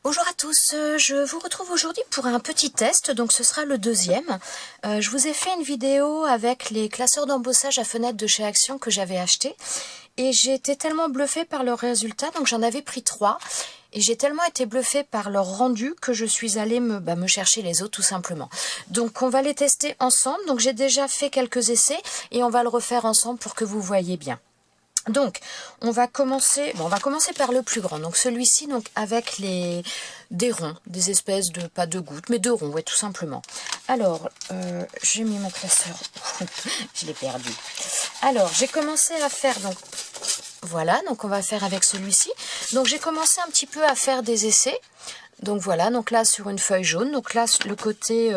Bonjour à tous, je vous retrouve aujourd'hui pour un petit test, donc ce sera le deuxième. Je vous ai fait une vidéo avec les classeurs d'embossage à fenêtre de chez Action que j'avais acheté et j'ai été tellement bluffée par leur résultat, donc j'en avais pris 3 et j'ai tellement été bluffée par leur rendu que je suis allée me chercher les autres tout simplement. Donc on va les tester ensemble, donc j'ai déjà fait quelques essais et on va le refaire ensemble pour que vous voyez bien. Donc, on va commencer par le plus grand. Donc celui-ci, donc avec des ronds, des espèces de, pas de gouttes, mais de ronds, ouais, tout simplement. Alors, j'ai mis mon classeur, je l'ai perdu. Alors, j'ai commencé à faire, donc, voilà, donc on va faire avec celui-ci. Donc j'ai commencé un petit peu à faire des essais. Donc voilà, donc là sur une feuille jaune, donc là le côté,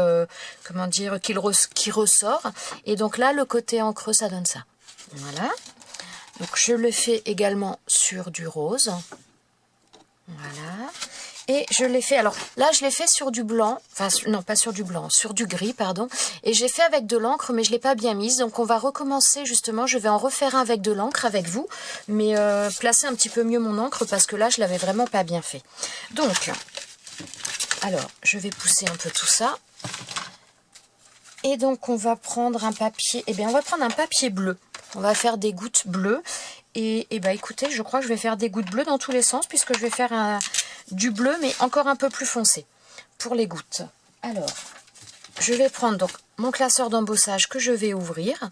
comment dire, qui ressort. Et donc là, le côté en creux, ça donne ça. Voilà. Donc je le fais également sur du rose. Voilà. Et je l'ai fait, alors là je l'ai fait sur du blanc, enfin non pas sur du blanc, sur du gris pardon. Et j'ai fait avec de l'encre mais je ne l'ai pas bien mise. Donc on va recommencer justement, je vais en refaire un avec de l'encre avec vous. Mais placer un petit peu mieux mon encre parce que là je l'avais vraiment pas bien fait. Donc, alors je vais pousser un peu tout ça. Et donc on va prendre un papier, on va prendre un papier bleu. On va faire des gouttes bleues. Et bah écoutez, je crois que je vais faire des gouttes bleues dans tous les sens, puisque je vais faire du bleu, mais encore un peu plus foncé pour les gouttes. Alors, je vais prendre donc mon classeur d'embossage que je vais ouvrir.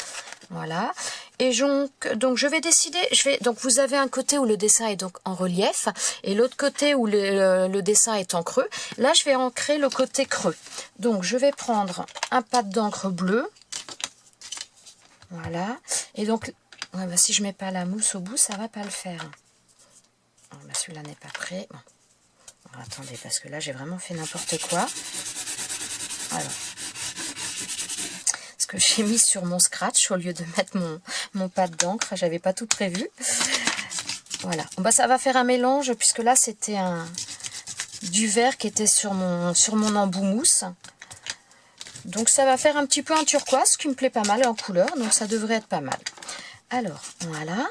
Voilà. Et donc je vais décider, donc vous avez un côté où le dessin est donc en relief, et l'autre côté où le dessin est en creux. Là, je vais ancrer le côté creux. Donc je vais prendre un pad d'encre bleue. Voilà. Et donc, ouais, bah, si je mets pas la mousse au bout, ça va pas le faire. Oh, bah, celui-là n'est pas prêt. Bon. Alors, attendez, parce que là, j'ai vraiment fait n'importe quoi. Alors. Ce que j'ai mis sur mon scratch au lieu de mettre mon pad d'encre. J'avais pas tout prévu. Voilà. Bon, bah, ça va faire un mélange, puisque là, c'était du vert qui était sur mon embout mousse. Donc ça va faire un petit peu un turquoise qui me plaît pas mal en couleur, donc ça devrait être pas mal. Alors voilà,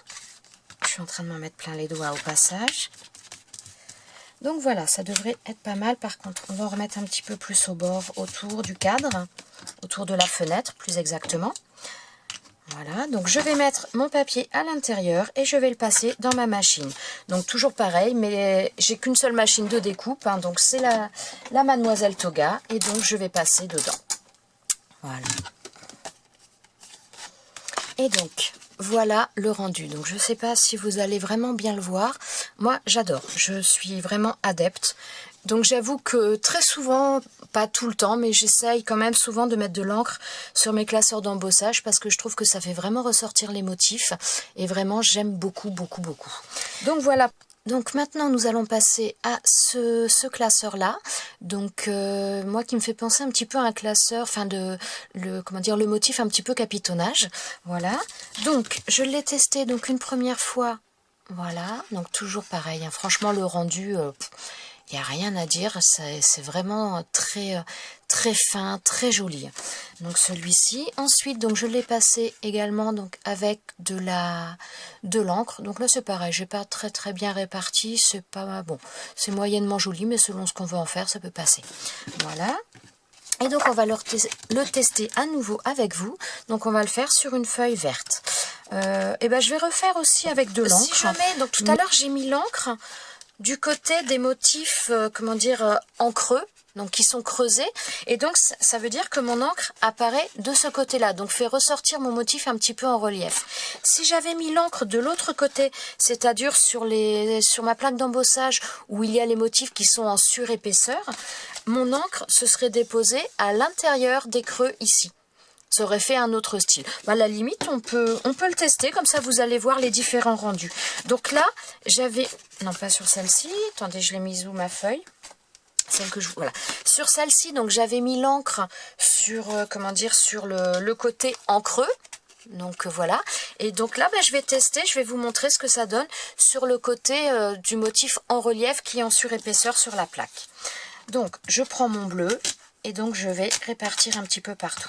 je suis en train de m'en mettre plein les doigts au passage. Donc voilà, ça devrait être pas mal. Par contre, on va en remettre un petit peu plus au bord, autour du cadre, autour de la fenêtre plus exactement. Voilà, donc je vais mettre mon papier à l'intérieur et je vais le passer dans ma machine. Donc toujours pareil, mais j'ai qu'une seule machine de découpe, hein, donc c'est la Mademoiselle Toga, et donc je vais passer dedans. Voilà. Et donc, voilà le rendu. Donc, je ne sais pas si vous allez vraiment bien le voir. Moi, j'adore. Je suis vraiment adepte. Donc, j'avoue que très souvent, pas tout le temps, mais j'essaye quand même souvent de mettre de l'encre sur mes classeurs d'embossage parce que je trouve que ça fait vraiment ressortir les motifs. Et vraiment, j'aime beaucoup, beaucoup, beaucoup. Donc, voilà. Donc maintenant nous allons passer à ce classeur là, donc moi qui me fait penser un petit peu à un classeur, enfin le motif un petit peu capitonnage, voilà. Donc je l'ai testé donc une première fois, voilà, donc toujours pareil, hein, franchement le rendu, il n'y a rien à dire, c'est vraiment très très fin, très joli. Donc celui-ci. Ensuite, donc je l'ai passé également donc avec de l'encre. Donc là c'est pareil, j'ai pas très très bien réparti, c'est pas bon, c'est moyennement joli, mais selon ce qu'on veut en faire, ça peut passer. Voilà. Et donc on va le tester à nouveau avec vous. Donc on va le faire sur une feuille verte. Et ben je vais refaire aussi avec de l'encre. Si jamais, donc tout à l'heure j'ai mis l'encre du côté des motifs, en creux, donc qui sont creusés, et donc ça veut dire que mon encre apparaît de ce côté-là, donc fait ressortir mon motif un petit peu en relief. Si j'avais mis l'encre de l'autre côté, c'est-à-dire sur ma plaque d'embossage où il y a les motifs qui sont en surépaisseur, mon encre se serait déposée à l'intérieur des creux ici. Ça aurait fait un autre style. À la limite, on peut le tester, comme ça vous allez voir les différents rendus. Donc là, j'avais... Non, pas sur celle-ci. Attendez, je l'ai mise où ma feuille? Celle que je... Voilà. Sur celle-ci, donc j'avais mis l'encre sur, sur le côté en creux. Donc voilà. Et donc là, je vais tester, je vais vous montrer ce que ça donne sur le côté du motif en relief qui est en surépaisseur sur la plaque. Donc, je prends mon bleu et donc je vais répartir un petit peu partout.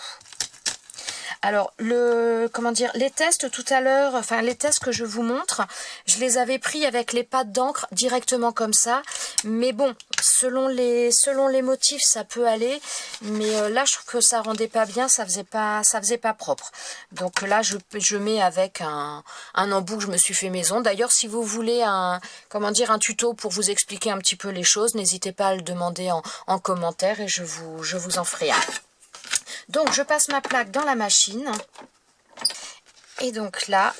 Alors, les tests tout à l'heure, enfin les tests que je vous montre, je les avais pris avec les pads d'encre directement comme ça. Mais bon, selon les motifs, ça peut aller, mais là, je trouve que ça rendait pas bien, ça faisait pas propre. Donc là, je mets avec un embout que je me suis fait maison. D'ailleurs, si vous voulez un tuto pour vous expliquer un petit peu les choses, n'hésitez pas à le demander en commentaire et je vous en ferai un. Donc, je passe ma plaque dans la machine. Et donc là,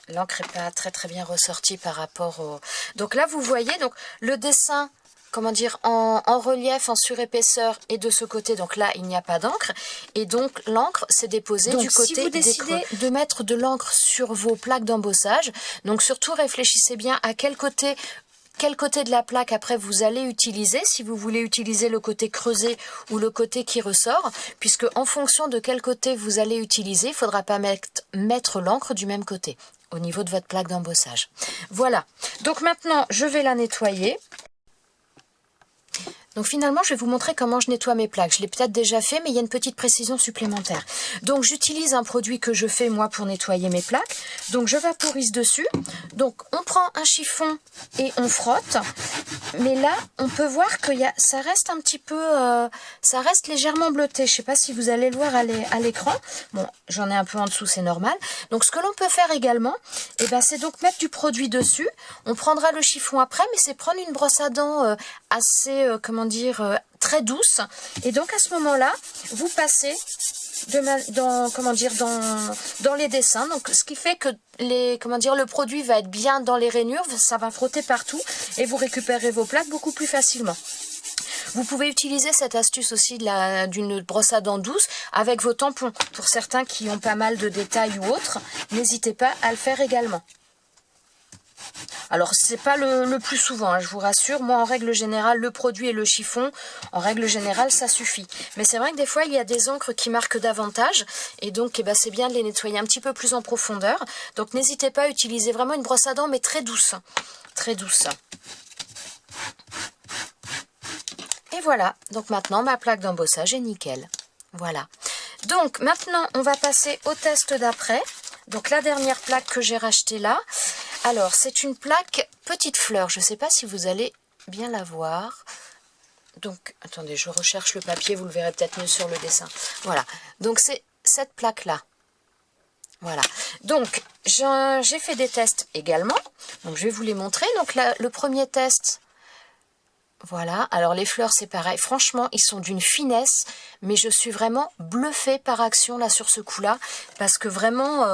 l'encre n'est pas très bien ressortie par rapport au... Donc là, vous voyez, donc le dessin, en relief, en surépaisseur, et de ce côté, donc là, il n'y a pas d'encre. Et donc, l'encre s'est déposée du côté des creux. Si vous décidez de mettre de l'encre sur vos plaques d'embossage, donc surtout réfléchissez bien à quel côté de la plaque après vous allez utiliser, si vous voulez utiliser le côté creusé ou le côté qui ressort, puisque en fonction de quel côté vous allez utiliser, il ne faudra pas mettre l'encre du même côté, au niveau de votre plaque d'embossage. Voilà, donc maintenant je vais la nettoyer. Donc finalement, je vais vous montrer comment je nettoie mes plaques. Je l'ai peut-être déjà fait, mais il y a une petite précision supplémentaire. Donc j'utilise un produit que je fais moi pour nettoyer mes plaques. Donc je vaporise dessus. Donc on prend un chiffon et on frotte. Mais là, on peut voir que ça reste un petit peu, ça reste légèrement bleuté. Je ne sais pas si vous allez le voir à l'écran. Bon, j'en ai un peu en dessous, c'est normal. Donc ce que l'on peut faire également, c'est donc mettre du produit dessus. On prendra le chiffon après, mais c'est prendre une brosse à dents assez, très douce. Et donc à ce moment-là, vous passez dans les dessins. Donc ce qui fait que le produit va être bien dans les rainures, ça va frotter partout et vous récupérez vos plaques beaucoup plus facilement. Vous pouvez utiliser cette astuce aussi d'une brosse à dents douce avec vos tampons. Pour certains qui ont pas mal de détails ou autres, n'hésitez pas à le faire également. Alors, c'est pas le plus souvent, je vous rassure. Moi, en règle générale, le produit et le chiffon, en règle générale, ça suffit. Mais c'est vrai que des fois, il y a des encres qui marquent davantage. Et donc, c'est bien de les nettoyer un petit peu plus en profondeur. Donc, n'hésitez pas à utiliser vraiment une brosse à dents, mais très douce. Très douce. Et voilà. Donc, maintenant, ma plaque d'embossage est nickel. Voilà. Donc, maintenant, on va passer au test d'après. Donc, la dernière plaque que j'ai rachetée là. Alors, c'est une plaque petite fleur. Je ne sais pas si vous allez bien la voir. Donc, attendez, je recherche le papier. Vous le verrez peut-être mieux sur le dessin. Voilà. Donc, c'est cette plaque-là. Voilà. Donc, j'ai fait des tests également. Donc, je vais vous les montrer. Donc, là, le premier test... Voilà, alors les fleurs c'est pareil, franchement ils sont d'une finesse, mais je suis vraiment bluffée par Action là sur ce coup là, parce que vraiment,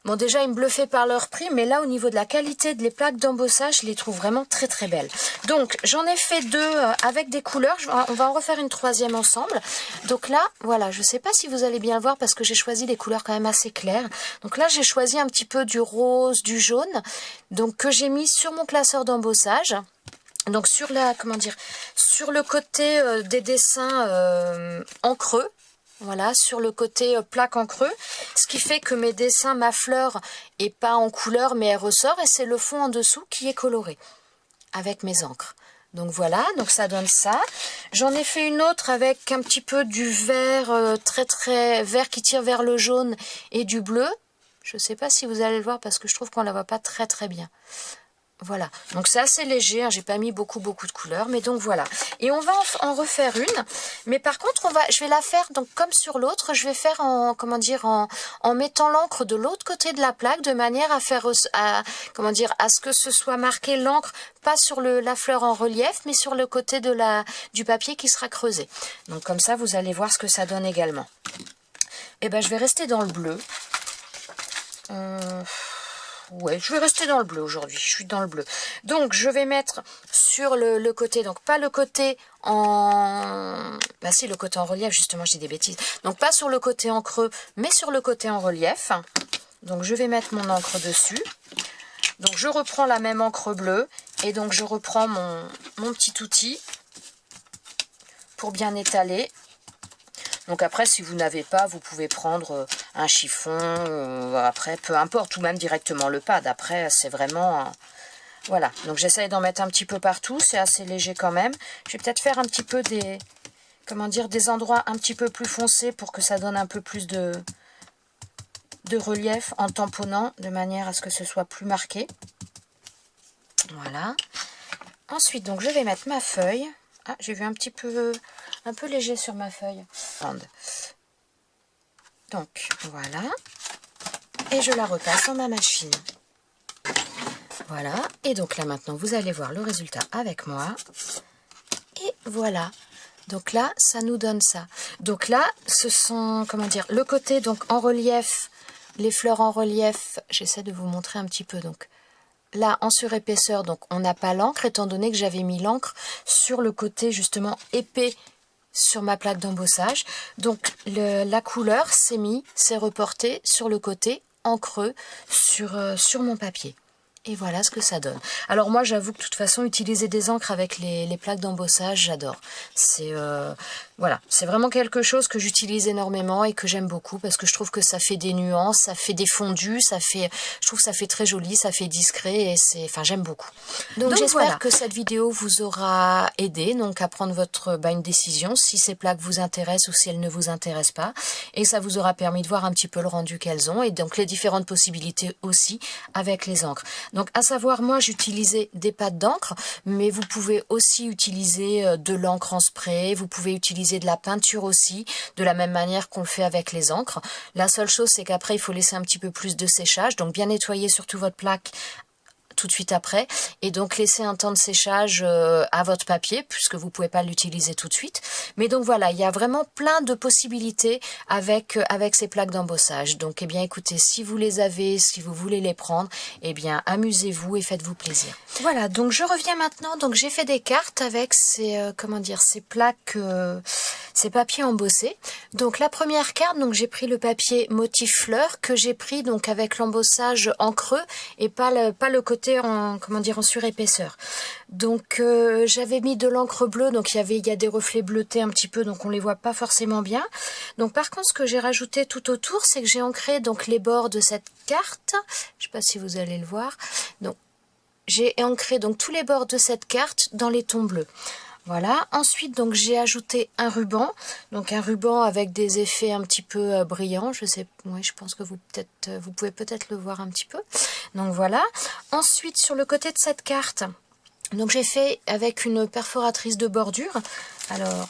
bon déjà ils me bluffaient par leur prix, mais là au niveau de la qualité de les plaques d'embossage, je les trouve vraiment très très belles. Donc j'en ai fait deux avec des couleurs, on va en refaire une troisième ensemble. Donc là, voilà, je sais pas si vous allez bien le voir parce que j'ai choisi des couleurs quand même assez claires. Donc là j'ai choisi un petit peu du rose, du jaune, donc que j'ai mis sur mon classeur d'embossage. Donc sur sur le côté des dessins en creux, voilà, sur le côté plaque en creux, ce qui fait que mes dessins, ma fleur est pas en couleur mais elle ressort et c'est le fond en dessous qui est coloré avec mes encres. Donc voilà, donc ça donne ça. J'en ai fait une autre avec un petit peu du vert, très très vert qui tire vers le jaune et du bleu. Je sais pas si vous allez le voir parce que je trouve qu'on la voit pas très très bien. Voilà, donc c'est assez léger, j'ai pas mis beaucoup de couleurs, mais donc voilà. Et on va en refaire une, mais par contre je vais la faire donc comme sur l'autre, je vais faire en mettant l'encre de l'autre côté de la plaque, de manière à faire à ce que ce soit marqué l'encre pas sur la fleur en relief, mais sur le côté du papier qui sera creusé. Donc comme ça, vous allez voir ce que ça donne également. Et je vais rester dans le bleu. Ouais, je vais rester dans le bleu aujourd'hui, je suis dans le bleu. Donc, je vais mettre sur le côté, donc pas le côté en... si, le côté en relief, justement, j'ai des bêtises. Donc, pas sur le côté en creux, mais sur le côté en relief. Donc, je vais mettre mon encre dessus. Donc, je reprends la même encre bleue. Et donc, je reprends mon petit outil pour bien étaler. Donc après, si vous n'avez pas, vous pouvez prendre un chiffon, après, peu importe, ou même directement le pad. Après, c'est vraiment... Voilà, donc j'essaye d'en mettre un petit peu partout, c'est assez léger quand même. Je vais peut-être faire un petit peu des endroits un petit peu plus foncés pour que ça donne un peu plus de relief en tamponnant, de manière à ce que ce soit plus marqué. Voilà. Ensuite, donc je vais mettre ma feuille. Ah, j'ai vu un peu léger sur ma feuille. Donc voilà. Et je la repasse dans ma machine. Voilà. Et donc là maintenant, vous allez voir le résultat avec moi. Et voilà. Donc là, ça nous donne ça. Donc là, ce sont, comment dire, le côté donc en relief, les fleurs en relief. J'essaie de vous montrer un petit peu. Donc là, en surépaisseur, donc on n'a pas l'encre, étant donné que j'avais mis l'encre sur le côté justement épais sur ma plaque d'embossage. Donc la couleur s'est reportée sur le côté en creux sur mon papier. Et voilà ce que ça donne. Alors moi, j'avoue que de toute façon, utiliser des encres avec les plaques d'embossage, j'adore. Voilà, c'est vraiment quelque chose que j'utilise énormément et que j'aime beaucoup parce que je trouve que ça fait des nuances, ça fait des fondus, je trouve que ça fait très joli, ça fait discret et enfin, j'aime beaucoup. Donc j'espère que cette vidéo vous aura aidé donc à prendre une décision si ces plaques vous intéressent ou si elles ne vous intéressent pas, et ça vous aura permis de voir un petit peu le rendu qu'elles ont et donc les différentes possibilités aussi avec les encres. Donc à savoir, moi j'utilisais des pâtes d'encre, mais vous pouvez aussi utiliser de l'encre en spray, vous pouvez utiliser de la peinture aussi, de la même manière qu'on le fait avec les encres. La seule chose, c'est qu'après il faut laisser un petit peu plus de séchage, donc bien nettoyer surtout votre plaque tout de suite après, et donc laisser un temps de séchage à votre papier, puisque vous pouvez pas l'utiliser tout de suite. Mais donc voilà, il y a vraiment plein de possibilités avec ces plaques d'embossage. Donc eh bien écoutez, si vous les avez, si vous voulez les prendre, eh bien amusez-vous et faites-vous plaisir. Voilà, donc je reviens maintenant. Donc j'ai fait des cartes avec ces ces plaques, ces papiers embossés. Donc la première carte, donc j'ai pris le papier motif fleur que j'ai pris donc avec l'embossage en creux et pas le côté en surépaisseur. Donc j'avais mis de l'encre bleue, donc il y a des reflets bleutés un petit peu, donc on les voit pas forcément bien. Donc par contre, ce que j'ai rajouté tout autour, c'est que j'ai ancré donc les bords de cette carte. Je sais pas si vous allez le voir. Donc j'ai ancré donc tous les bords de cette carte dans les tons bleus. Voilà. Ensuite, donc j'ai ajouté un ruban, donc un ruban avec des effets un petit peu brillants. Je sais, oui, je pense que vous pouvez peut-être le voir un petit peu. Donc voilà. Ensuite, sur le côté de cette carte, donc j'ai fait avec une perforatrice de bordure. Alors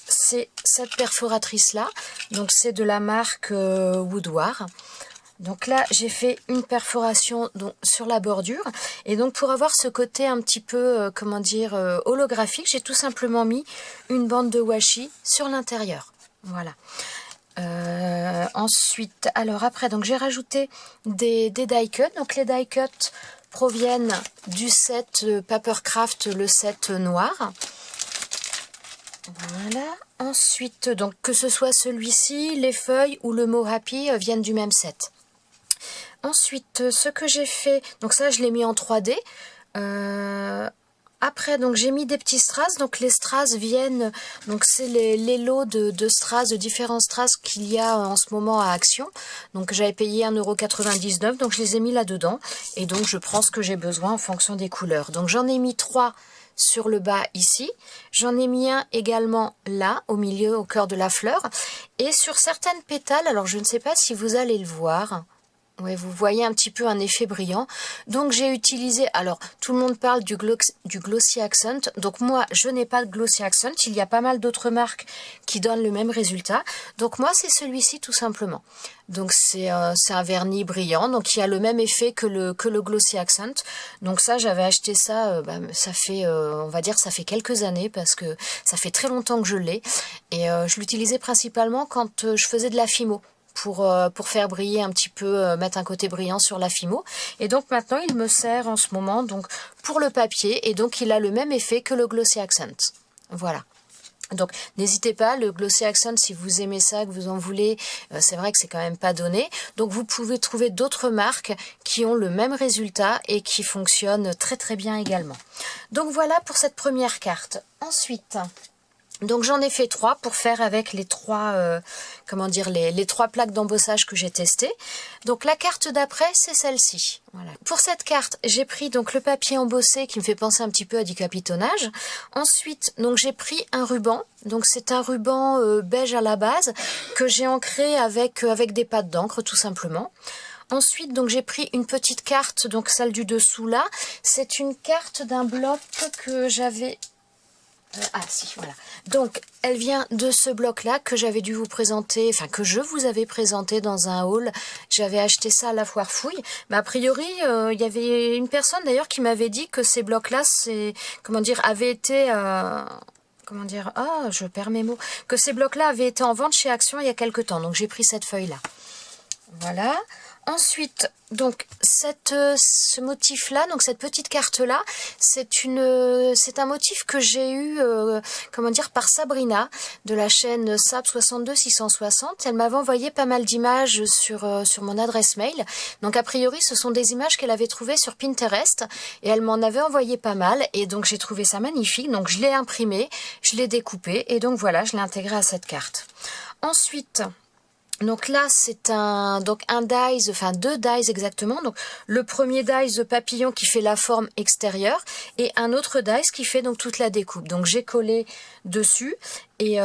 c'est cette perforatrice là. Donc c'est de la marque Woodward. Donc là, j'ai fait une perforation donc, sur la bordure. Et donc, pour avoir ce côté un petit peu, holographique, j'ai tout simplement mis une bande de washi sur l'intérieur. Voilà. Ensuite, alors après, donc j'ai rajouté des die cuts. Donc, les die cuts proviennent du set Papercraft, le set noir. Voilà. Ensuite, donc que ce soit celui-ci, les feuilles ou le mot happy viennent du même set. Ensuite, ce que j'ai fait, donc ça je l'ai mis en 3D. Après, donc j'ai mis des petits strass. Donc les strass viennent, donc c'est les lots de strass, de différents strass qu'il y a en ce moment à Action. Donc j'avais payé 1,99 €, donc je les ai mis là-dedans. Et donc je prends ce que j'ai besoin en fonction des couleurs. Donc j'en ai mis 3 sur le bas ici. J'en ai mis un également là, au milieu, au cœur de la fleur. Et sur certaines pétales, alors je ne sais pas si vous allez le voir. Ouais, vous voyez un petit peu un effet brillant. Donc j'ai utilisé, alors tout le monde parle du Glossy Accent. Donc moi je n'ai pas de Glossy Accent. Il y a pas mal d'autres marques qui donnent le même résultat. Donc moi c'est celui-ci tout simplement. Donc c'est un vernis brillant. Donc il y a le même effet que le Glossy Accent. Donc ça j'avais acheté ça, ça fait on va dire ça fait quelques années parce que ça fait très longtemps que je l'ai. Et je l'utilisais principalement quand je faisais de la fimo. Pour faire briller un petit peu, mettre un côté brillant sur la fimo. Et donc maintenant, il me sert en ce moment donc pour le papier. Et donc, il a le même effet que le Glossy Accent. Voilà. Donc, n'hésitez pas, le Glossy Accent, si vous aimez ça, que vous en voulez, c'est vrai que c'est quand même pas donné. Donc, vous pouvez trouver d'autres marques qui ont le même résultat et qui fonctionnent très très bien également. Donc, voilà pour cette première carte. Ensuite... Donc j'en ai fait 3 pour faire avec les 3 les 3 plaques d'embossage que j'ai testées. Donc la carte d'après c'est celle-ci. Voilà. Pour cette carte, j'ai pris donc le papier embossé qui me fait penser un petit peu à du capitonnage. Ensuite, donc j'ai pris un ruban. Donc c'est un ruban beige à la base que j'ai ancré avec des pâtes d'encre tout simplement. Ensuite, donc j'ai pris une petite carte, donc celle du dessous là. C'est une carte d'un bloc que j'avais... ah si, voilà. Donc, elle vient de ce bloc-là que j'avais dû vous présenter, enfin que je vous avais présenté dans un haul. J'avais acheté ça à la foire fouille. Mais a priori, il y avait une personne d'ailleurs qui m'avait dit que ces blocs-là, c'est, comment dire, avaient été... comment dire, ah, je perds mes mots. Que ces blocs-là avaient été en vente chez Action il y a quelque temps. Donc, j'ai pris cette feuille-là. Voilà. Ensuite, donc ce motif-là, donc cette petite carte-là, c'est un motif que j'ai eu, comment dire, par Sabrina de la chaîne Sab 62660. Elle m'avait envoyé pas mal d'images sur mon adresse mail. Donc a priori, ce sont des images qu'elle avait trouvées sur Pinterest et elle m'en avait envoyé pas mal. Et donc j'ai trouvé ça magnifique. Donc je l'ai imprimé, je l'ai découpé et donc voilà, je l'ai intégré à cette carte. Ensuite, donc là, c'est un dies, enfin 2 dies exactement. Donc le premier dies papillon qui fait la forme extérieure et un autre dies qui fait donc toute la découpe. Donc j'ai collé dessus et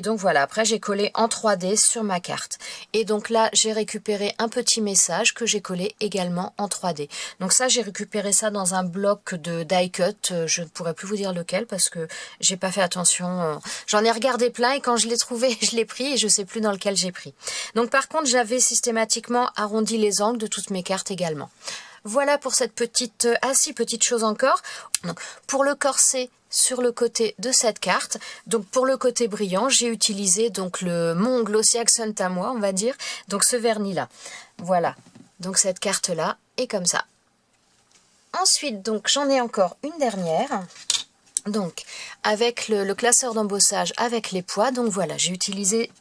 donc voilà. Après j'ai collé en 3D sur ma carte. Et donc là j'ai récupéré un petit message que j'ai collé également en 3D. Donc ça j'ai récupéré ça dans un bloc de die cut. Je ne pourrais plus vous dire lequel parce que j'ai pas fait attention. J'en ai regardé plein et quand je l'ai trouvé, je l'ai pris et je sais plus dans lequel j'ai pris. Donc par contre, j'avais systématiquement arrondi les angles de toutes mes cartes également. Voilà pour cette petite, petite chose encore. Donc, pour le corset sur le côté de cette carte, donc pour le côté brillant, j'ai utilisé donc mon Glossy Accent à moi, on va dire, donc ce vernis-là. Voilà, donc cette carte-là est comme ça. Ensuite, donc j'en ai encore une dernière. Donc, avec le classeur d'embossage avec les poids, donc voilà, j'ai utilisé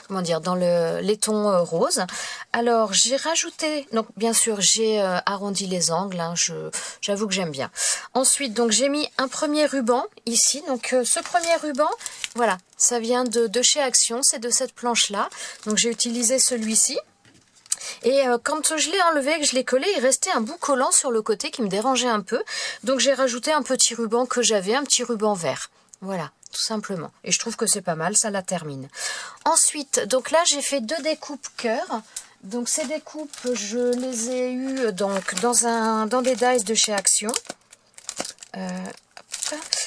comment dire, dans les tons roses. Alors, j'ai rajouté, donc bien sûr, j'ai arrondi les angles, hein, j'avoue que j'aime bien. Ensuite, donc j'ai mis un premier ruban ici, donc ce premier ruban, voilà, ça vient de chez Action, c'est de cette planche-là. Donc j'ai utilisé celui-ci. Et quand je l'ai enlevé et que je l'ai collé, il restait un bout collant sur le côté qui me dérangeait un peu. Donc j'ai rajouté un petit ruban que j'avais, un petit ruban vert. Voilà, tout simplement. Et je trouve que c'est pas mal, ça la termine. Ensuite, donc là j'ai fait 2 découpes cœur. Donc ces découpes, je les ai eues donc dans des dies de chez Action.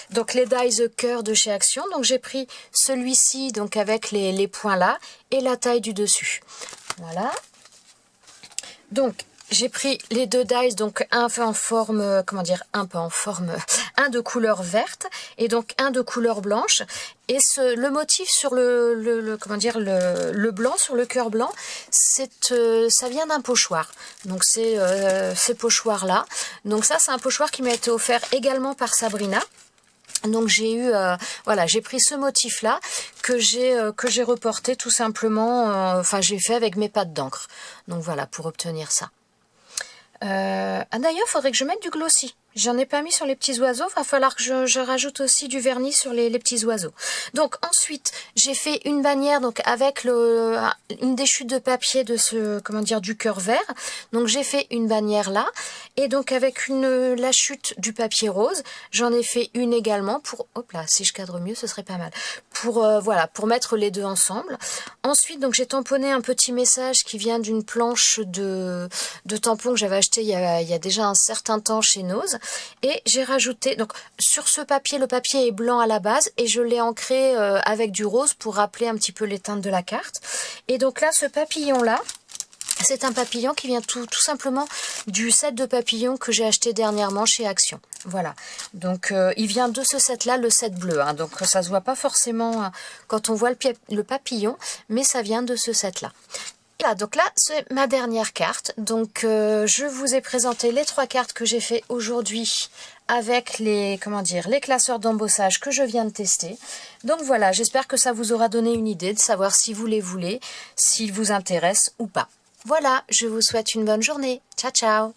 Donc les dies cœur de chez Action. Donc j'ai pris celui-ci donc avec les points là et la taille du dessus. Voilà. Donc, j'ai pris les 2 dies, donc un en forme, comment dire, un peu en forme, un de couleur verte et donc un de couleur blanche. Et le motif sur comment dire, le blanc, sur le cœur blanc, ça vient d'un pochoir. Donc c'est ces pochoirs-là. Donc ça, c'est un pochoir qui m'a été offert également par Sabrina. Donc j'ai eu, voilà, j'ai pris ce motif-là que j'ai reporté tout simplement, enfin j'ai fait avec mes pattes d'encre. Donc voilà, pour obtenir ça. D'ailleurs, il faudrait que je mette du glossy. J'en ai pas mis sur les petits oiseaux, va falloir que je rajoute aussi du vernis sur les petits oiseaux. Donc ensuite, j'ai fait une bannière donc avec une des chutes de papier de comment dire, du cœur vert. Donc j'ai fait une bannière là et donc avec la chute du papier rose, j'en ai fait une également pour, hop là, si je cadre mieux, ce serait pas mal. Pour voilà, pour mettre les deux ensemble. Ensuite, donc j'ai tamponné un petit message qui vient d'une planche de tampons que j'avais acheté il y a déjà un certain temps chez Nose. Et j'ai rajouté, donc sur ce papier, le papier est blanc à la base et je l'ai ancré avec du rose pour rappeler un petit peu les teintes de la carte. Et donc là, ce papillon-là, c'est un papillon qui vient tout simplement du set de papillons que j'ai acheté dernièrement chez Action. Voilà, donc il vient de ce set-là, le set bleu. Hein, donc ça se voit pas forcément quand on voit le papillon, mais ça vient de ce set-là. Voilà, donc là, c'est ma dernière carte. Donc, je vous ai présenté les 3 cartes que j'ai fait aujourd'hui avec les classeurs d'embossage que je viens de tester. Donc voilà, j'espère que ça vous aura donné une idée de savoir si vous les voulez, s'ils vous intéressent ou pas. Voilà, je vous souhaite une bonne journée. Ciao, ciao!